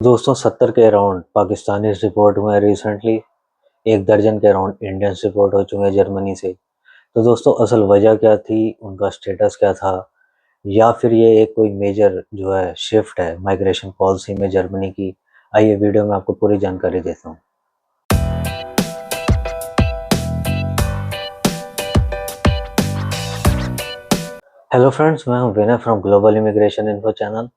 दोस्तों 70 के around Pakistani report हुए हैं रिसेंटली। 1 दर्जन के अराउंड इंडियंस रिपोर्ट हो चुके हैं जर्मनी से। तो दोस्तों असल वजह क्या थी, उनका स्टेटस क्या था, या फिर ये एक कोई मेजर जो है शिफ्ट है माइग्रेशन पॉलिसी में जर्मनी की। आइए वीडियो में आपको पूरी जानकारी देता हूँ। हेलो फ्रेंड्स, मैं हूं Vinay from global immigration info channel.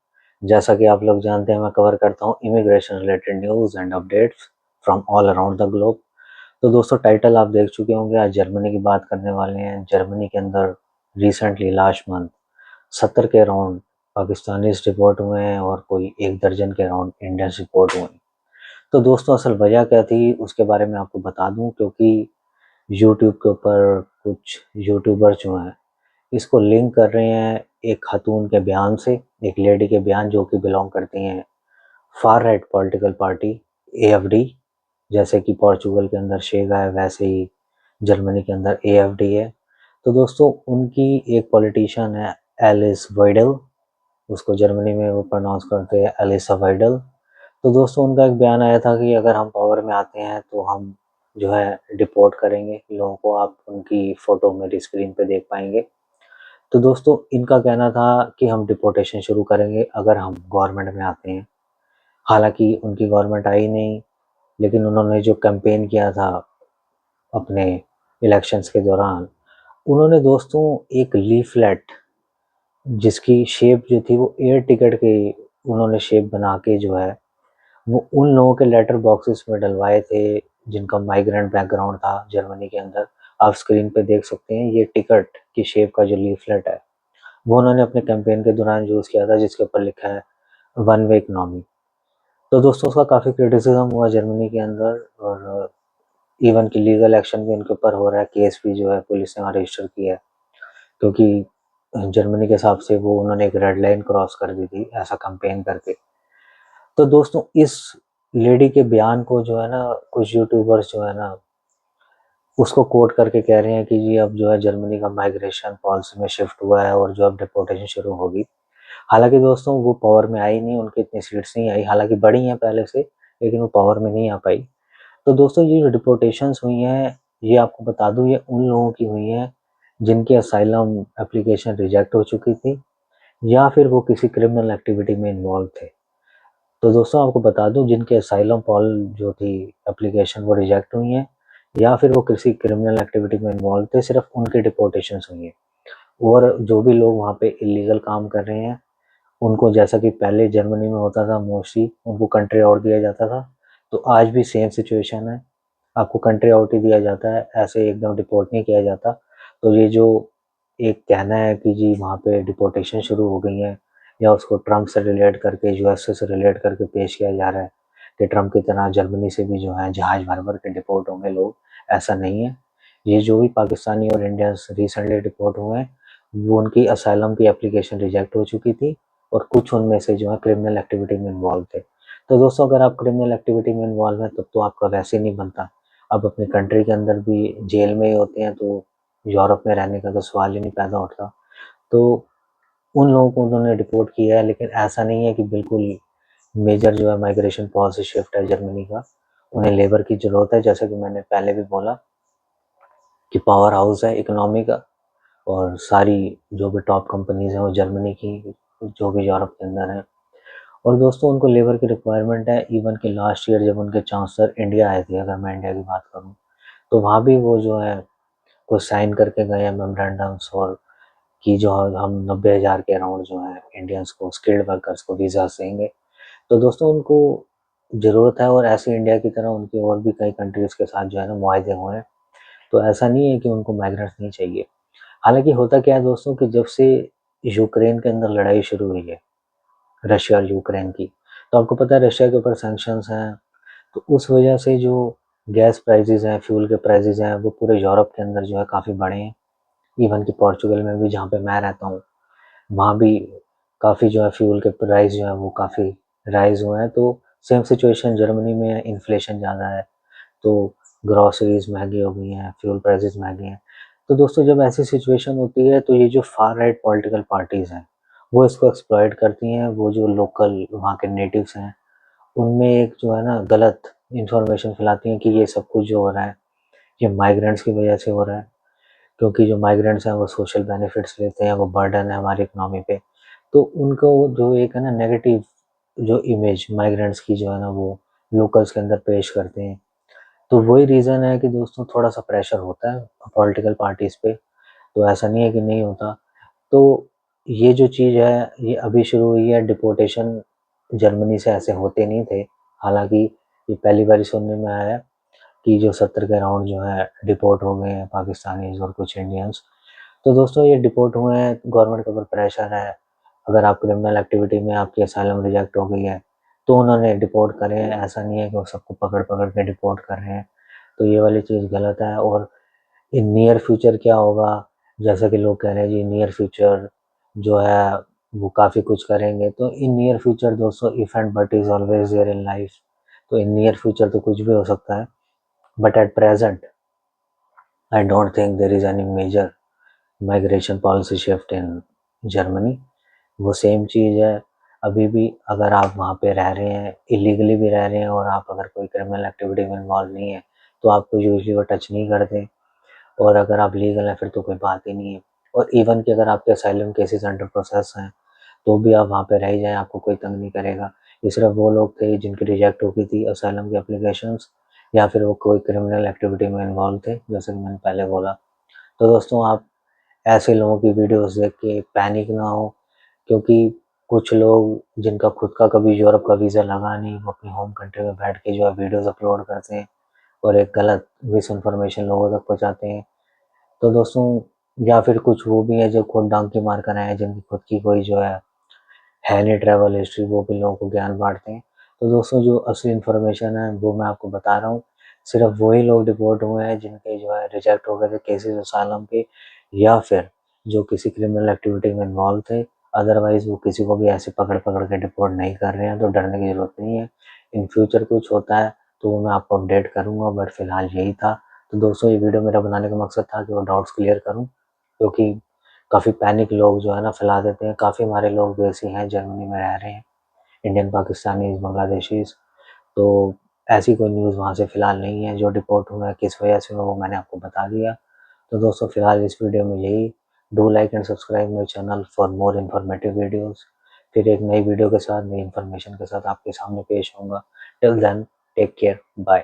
जैसा कि आप लोग जानते हैं, मैं कवर करता हूं immigration related news and updates from all around the globe. तो दोस्तों टाइटल आप देख चुके होंगे, आज जर्मनी की बात करने वाले हैं। जर्मनी के अंदर रिसेंटली लास्ट मंथ 70 के अराउंड पाकिस्तानी रिपोर्ट हुए हैं और कोई 1 दर्जन के अराउंड इंडियंस रिपोर्ट हुए हैं। तो दोस्तों असल वजह क्या थी उसके बारे में आपको बता दूं, क्योंकि यूट्यूब के ऊपर कुछ यूट्यूबर जो हैं इसको लिंक कर रहे हैं एक खातून के बयान से, एक लेडी के बयान जो कि बिलोंग करती हैं far right political party AfD. जैसे कि पोर्चुगल के अंदर शेगा है, वैसे ही जर्मनी के अंदर एएफडी है। तो दोस्तों उनकी एक पॉलिटिशियन है एलिस वाइडल, उसको जर्मनी में वो प्रोनाउंस करते हैं एलिसा वाइडल। तो दोस्तों उनका एक बयान आया था कि अगर हम पावर में आते हैं तो हम जो है डिपोर्ट करेंगे लोगों को। आप उनकी फ़ोटो मेरी स्क्रीन पे देख पाएंगे। तो दोस्तों इनका कहना था कि हम डिपोर्टेशन शुरू करेंगे अगर हम गवर्नमेंट में आते हैं। हालांकि उनकी गवर्नमेंट आई नहीं, लेकिन उन्होंने जो कैंपेन किया था अपने इलेक्शंस के दौरान, उन्होंने दोस्तों एक लीफलेट जिसकी शेप जो थी वो एयर टिकट की उन्होंने शेप बना के जो है वो उन लोगों के लेटर बॉक्सेस में डलवाए थे जिनका माइग्रेंट बैकग्राउंड था जर्मनी के अंदर। आप स्क्रीन पे देख सकते हैं ये टिकट की शेप का जो लीफलेट है वो उन्होंने अपने कैंपेन के दौरान यूज़ किया था, जिसके ऊपर लिखा है वन वे इकनॉमी। तो दोस्तों उसका काफ़ी क्रिटिसिज्म हुआ जर्मनी के अंदर, और इवन की लीगल एक्शन भी उनके ऊपर हो रहा है। केस भी जो है पुलिस ने वहाँ रजिस्टर किया है, क्योंकि जर्मनी के हिसाब से वो उन्होंने एक रेड लाइन क्रॉस कर दी थी ऐसा कैंपेन करके। तो दोस्तों इस लेडी के बयान को जो है ना कुछ यूट्यूबर्स जो है ना उसको कोट करके कह रहे हैं कि जी अब जो है जर्मनी का माइग्रेशन पॉलिसी में शिफ्ट हुआ है और जो अब डिपोर्टेशन शुरू होगी। हालांकि दोस्तों वो पावर में आई नहीं, उनकी इतनी सीट्स नहीं आई, हालांकि बढ़ी हैं पहले से, लेकिन वो पावर में नहीं आ पाई। तो दोस्तों ये जो डिपोर्टेशंस हुई हैं, ये आपको बता दूं ये उन लोगों की हुई हैं जिनकी असाइलम एप्लीकेशन रिजेक्ट हो चुकी थी, या फिर वो किसी क्रिमिनल एक्टिविटी में इन्वॉल्व थे। तो दोस्तों आपको बता दूं जिनके असाइलम पॉल जो थी एप्लीकेशन वो रिजेक्ट हुई हैं, या फिर वो किसी क्रिमिनल एक्टिविटी में इन्वॉल्व थे, सिर्फ उनकी डिपोर्टेशंस हुई हैं। और जो भी लोग वहाँ पे इलीगल काम कर रहे हैं उनको, जैसा कि पहले जर्मनी में होता था, मोस्टली उनको कंट्री आउट दिया जाता था, तो आज भी सेम सिचुएशन है। आपको कंट्री आउट ही दिया जाता है, ऐसे एकदम डिपोर्ट नहीं किया जाता। तो ये जो एक कहना है कि जी वहाँ पे डिपोर्टेशन शुरू हो गई है, या उसको ट्रम्प से रिलेट करके, यूएसए से रिलेट करके पेश किया जा रहा है कि ट्रम्प की तरह जर्मनी से भी जो है जहाज भर भर के डिपोर्ट होंगे लोग, ऐसा नहीं है। ये जो भी पाकिस्तानी और इंडियंस रिसेंटली डिपोर्ट हुए हैं वो उनकी असाइलम की एप्लीकेशन रिजेक्ट हो चुकी थी, और कुछ उनमें से जो है क्रिमिनल एक्टिविटी में इन्वॉल्व थे। तो दोस्तों अगर आप क्रिमिनल एक्टिविटी में इन्वॉल्व हैं तब तो आपका वैसे ही नहीं बनता। अब अपनी कंट्री के अंदर भी जेल में ही होते हैं, तो यूरोप में रहने का तो सवाल ही नहीं पैदा उठता। तो उन लोगों को उन्होंने डिपोर्ट किया है, लेकिन ऐसा नहीं है कि बिल्कुल मेजर जो है माइग्रेशन पॉलिसी शिफ्ट है जर्मनी का। उन्हें लेबर की ज़रूरत है, जैसा कि मैंने पहले भी बोला कि पावर हाउस है इकोनॉमी का, और सारी जो भी टॉप कंपनीज़ हैं वो जर्मनी की, जो भी यूरोप के अंदर हैं। और दोस्तों उनको लेबर की रिक्वायरमेंट है। इवन कि लास्ट ईयर जब उनके चांसलर इंडिया आए थे, अगर मैं इंडिया की बात करूँ, तो वहाँ भी वो जो है कुछ साइन करके गए हैं मेमोरेंडम्स, और कि जो हम 90,000 के अराउंड जो है इंडियंस को, स्किल्ड वर्कर्स को वीज़ा देंगे। तो दोस्तों उनको ज़रूरत है, और ऐसे इंडिया की तरह उनके और भी कई कंट्रीज़ के साथ जो है ना मुआहदे हुए हैं। तो ऐसा नहीं है कि उनको माइग्रेंट्स नहीं चाहिए। हालांकि होता क्या है दोस्तों कि जब से यूक्रेन के अंदर लड़ाई शुरू हुई है, रशिया और यूक्रेन की, तो आपको पता है रशिया के ऊपर सैंक्शंस हैं। तो उस वजह से जो गैस प्राइसेस हैं, फ्यूल के प्राइसेस हैं, वो पूरे यूरोप के अंदर जो है काफ़ी बढ़े हैं। इवन कि पोर्चुगल में भी, जहाँ पे मैं रहता हूँ, वहाँ भी काफ़ी जो है फ्यूल के प्राइस जो है वो काफ़ी राइज़ हुए हैं। तो सेम सिचुएशन जर्मनी में है, इन्फ्लेशन ज़्यादा है, तो ग्रॉसरीज महंगी हो गई हैं, फ्यूल प्राइसेस महंगे हैं। तो दोस्तों जब ऐसी सिचुएशन होती है तो ये जो फार राइट पॉलिटिकल पार्टीज़ हैं वो इसको एक्सप्लॉइट करती हैं। वो जो लोकल वहाँ के नेटिव्स हैं उनमें एक जो है ना गलत इन्फॉर्मेशन फैलाती हैं कि ये सब कुछ जो हो रहा है ये माइग्रेंट्स की वजह से हो रहा है, क्योंकि जो माइग्रेंट्स हैं वो सोशल बेनिफिट्स लेते हैं, वो बर्डन है हमारी इकोनॉमी पे। तो उनको जो एक है ना नेगेटिव जो इमेज माइग्रेंट्स की जो है ना वो लोकल्स के अंदर पेश करते हैं। तो वही रीज़न है कि दोस्तों थोड़ा सा प्रेशर होता है पॉलिटिकल पार्टीज़ पे, तो ऐसा नहीं है कि नहीं होता। तो ये जो चीज़ है ये अभी शुरू हुई है, डिपोर्टेशन जर्मनी से ऐसे होते नहीं थे। हालाँकि ये पहली बार सुनने में आया है कि जो 70 के अराउंड जो है डिपोर्ट हो गए हैं पाकिस्तानीज़ और कुछ इंडियंस। तो दोस्तों ये डिपोर्ट हुए हैं, गवर्नमेंट के ऊपर प्रेशर है। अगर आप क्रिमिनल एक्टिविटी में आपकी असाइलम रिजेक्ट हो गई है, तो उन्होंने डिपोर्ट करे हैं। ऐसा नहीं है कि वो सबको पकड़-पकड़ के डिपोर्ट कर रहे हैं। तो ये वाली चीज़ गलत है। और इन नियर फ्यूचर क्या होगा, जैसा कि लोग कह रहे हैं जी नियर फ्यूचर जो है वो काफ़ी कुछ करेंगे। तो इन नियर फ्यूचर दोस्तों if and but is always there in life. तो इन नियर फ्यूचर तो कुछ भी हो सकता है। But at present I don't think there is any major migration policy shift in Germany. वो सेम चीज़ है। अभी भी अगर आप वहाँ पे रह रहे हैं, इलीगली भी रह रहे हैं और आप अगर कोई क्रिमिनल एक्टिविटी में इन्वॉल्व नहीं है, तो आपको यूजुअली वो टच नहीं करते। और अगर आप लीगल हैं फिर तो कोई बात ही नहीं है। और इवन कि अगर आपके असाइलम केसेस अंडर प्रोसेस हैं, तो भी आप वहाँ पे रह ही जाएँ, आपको कोई तंग नहीं करेगा। ये सिर्फ़ वो लोग थे जिनकी रिजेक्ट हो गई थी असाइलम की एप्लीकेशंस, या फिर वो कोई क्रिमिनल एक्टिविटी में इन्वॉल्व थे, जैसे कि मैंने पहले बोला। तो दोस्तों आप ऐसे लोगों की वीडियोज़ देख के पैनिक ना हो, क्योंकि कुछ लोग जिनका खुद का कभी यूरोप का वीज़ा लगा नहीं, वो अपनी होम कंट्री में बैठ के जो है वीडियोज़ अपलोड करते हैं और एक गलत मिस इन्फॉर्मेशन लोगों तक पहुँचाते हैं। तो दोस्तों या फिर कुछ वो भी हैं जो खुद डंकी मार कर आए हैं, जिनकी खुद की कोई जो है नहीं ट्रैवल हिस्ट्री, वो भी लोगों को ज्ञान बाँटते हैं। तो दोस्तों जो असली इन्फॉर्मेशन है वो मैं आपको बता रहा हूँ। सिर्फ़ वही लोग डिपोर्ट हुए हैं जिनके जो है रिजेक्ट हो गए थे केसेस असाइलम के, या फिर जो किसी क्रिमिनल एक्टिविटी में इन्वॉल्व थे। अदरवाइज़ वो किसी को भी ऐसे पकड़-पकड़ के डिपोर्ट नहीं कर रहे हैं, तो डरने की ज़रूरत नहीं है। इन फ्यूचर कुछ होता है तो वो मैं आपको अपडेट करूँगा, बट फ़िलहाल यही था। तो दोस्तों ये वीडियो मेरा बनाने का मकसद था कि वो डाउट्स क्लियर करूँ, क्योंकि काफ़ी पैनिक लोग जो है ना फैला देते हैं। काफ़ी हमारे लोग भी ऐसे हैं जर्मनी में रह रहे हैं, इंडियन, पाकिस्तानीज़, बांग्लादेशीज़। तो ऐसी कोई न्यूज़ वहाँ से फ़िलहाल नहीं है। जो डिपोर्ट हुआ है, किस वजह से हुआ, वो मैंने आपको बता दिया। तो दोस्तों फ़िलहाल इस वीडियो में यही। Do like and subscribe my channel for more informative videos. फिर एक नई वीडियो के साथ, नई इन्फॉर्मेशन के साथ आपके सामने पेश होऊँगा। Till then take care, bye.